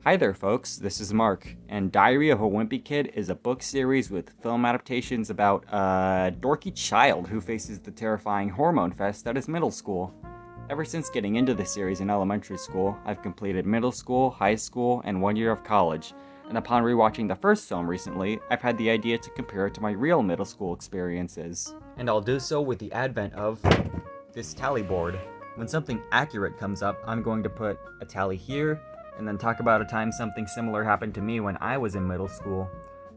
Hi there folks, this is Mark, and Diary of a Wimpy Kid is a book series with film adaptations about a dorky child who faces the terrifying hormone fest at his middle school. Ever since getting into the series in elementary school, I've completed middle school, high school, and 1 year of college, and upon rewatching the first film recently, I've had the idea to compare it to my real middle school experiences. And I'll do so with the advent of this tally board. When something accurate comes up, I'm going to put a tally here, and then talk about a time something similar happened to me when I was in middle school.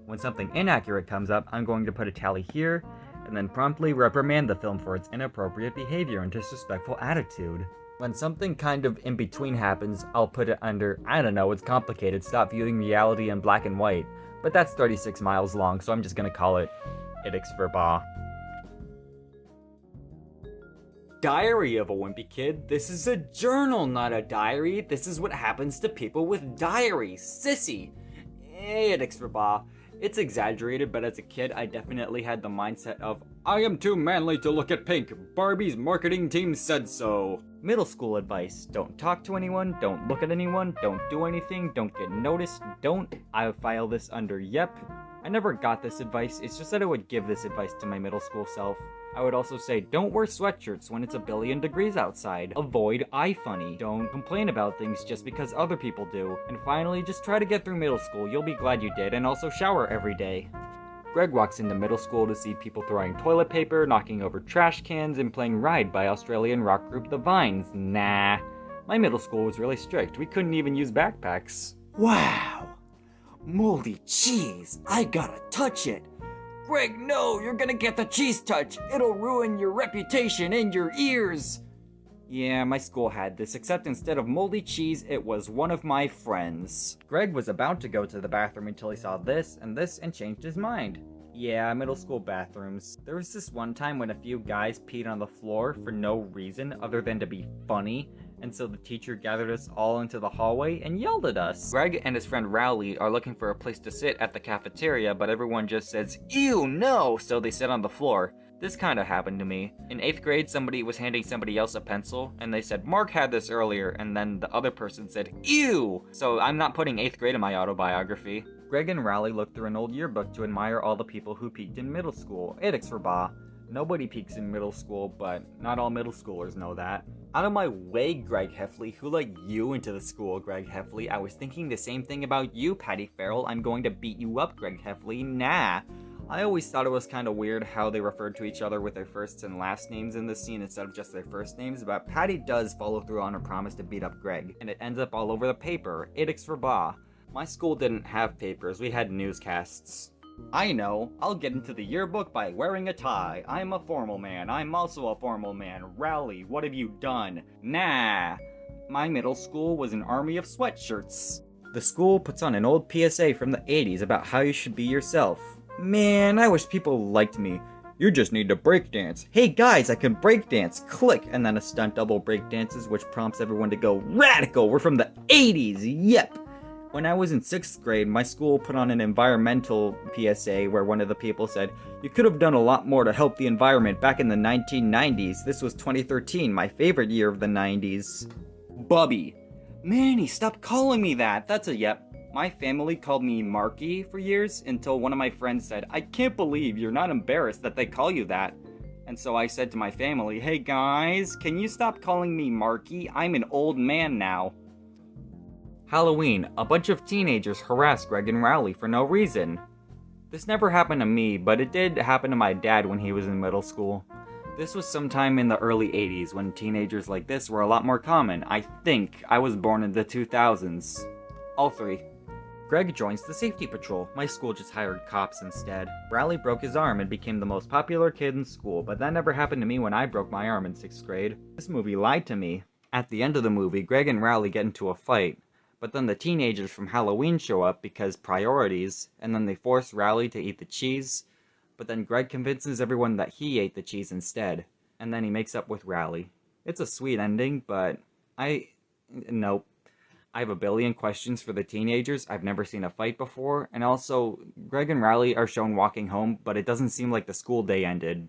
When something inaccurate comes up, I'm going to put a tally here, and then promptly reprimand the film for its inappropriate behavior and disrespectful attitude. When something kind of in between happens, I'll put it under, I don't know, it's complicated, stop viewing reality in black and white. But that's 36 miles long, so I'm just gonna call it Idix for Ba. Diary of a Wimpy Kid. This is a journal, not a diary. This is what happens to people with diaries. Sissy. Idix for Ba. It's exaggerated, but as a kid, I definitely had the mindset of, I am too manly to look at pink. Barbie's marketing team said so. Middle school advice. Don't talk to anyone, don't look at anyone, don't do anything, don't get noticed, don't. I file this under yep. I never got this advice, it's just that I would give this advice to my middle school self. I would also say, don't wear sweatshirts when it's a billion degrees outside. Avoid eye funny. Don't complain about things just because other people do. And finally, just try to get through middle school. You'll be glad you did, and also shower every day. Greg walks into middle school to see people throwing toilet paper, knocking over trash cans, and playing Ride by Australian rock group The Vines. Nah. My middle school was really strict. We couldn't even use backpacks. Wow! Moldy cheese! I gotta touch it! Greg, no! You're gonna get the cheese touch! It'll ruin your reputation and your ears! Yeah, my school had this, except instead of moldy cheese, it was one of my friends. Greg was about to go to the bathroom until he saw this, and changed his mind. Yeah, middle school bathrooms. There was this one time when a few guys peed on the floor for no reason other than to be funny, and so the teacher gathered us all into the hallway and yelled at us. Greg and his friend Rowley are looking for a place to sit at the cafeteria, but everyone just says, ew, no, so they sit on the floor. This kinda happened to me. In 8th grade, somebody was handing somebody else a pencil, and they said, Mark had this earlier, and then the other person said, ew! So I'm not putting 8th grade in my autobiography. Greg and Rowley looked through an old yearbook to admire all the people who peaked in middle school. Idix for Ba. Nobody peaks in middle school, but not all middle schoolers know that. Out of my way, Greg Heffley. Who let you into the school, Greg Heffley? I was thinking the same thing about you, Patty Farrell. I'm going to beat you up, Greg Heffley. Nah. I always thought it was kind of weird how they referred to each other with their firsts and last names in this scene instead of just their first names, but Patty does follow through on her promise to beat up Greg, and it ends up all over the paper. Idix for Ba. My school didn't have papers, we had newscasts. I know, I'll get into the yearbook by wearing a tie. I'm a formal man, I'm also a formal man. Rowley, what have you done? Nah. My middle school was an army of sweatshirts. The school puts on an old PSA from the 80s about how you should be yourself. Man, I wish people liked me. You just need to breakdance. Hey guys, I can breakdance. Click, and then a stunt double breakdances, which prompts everyone to go radical. We're from the 80s. Yep. When I was in 6th grade, my school put on an environmental PSA where one of the people said, you could have done a lot more to help the environment back in the 1990s. This was 2013, my favorite year of the 90s. Bubby. Manny, stop calling me that. That's a yep. My family called me Marky for years until one of my friends said, I can't believe you're not embarrassed that they call you that. And so I said to my family, hey guys, can you stop calling me Marky? I'm an old man now. Halloween, a bunch of teenagers harassed Greg and Rowley for no reason. This never happened to me, but it did happen to my dad when he was in middle school. This was sometime in the early 80s when teenagers like this were a lot more common. I think I was born in the 2000s. All three. Greg joins the safety patrol. My school just hired cops instead. Rowley broke his arm and became the most popular kid in school, but that never happened to me when I broke my arm in 6th grade. This movie lied to me. At the end of the movie, Greg and Rowley get into a fight. But then the teenagers from Halloween show up because priorities, and then they force Rowley to eat the cheese. But then Greg convinces everyone that he ate the cheese instead, and then he makes up with Rowley. It's a sweet ending, but nope. I have a billion questions for the teenagers. I've never seen a fight before, and also, Greg and Rowley are shown walking home, but it doesn't seem like the school day ended.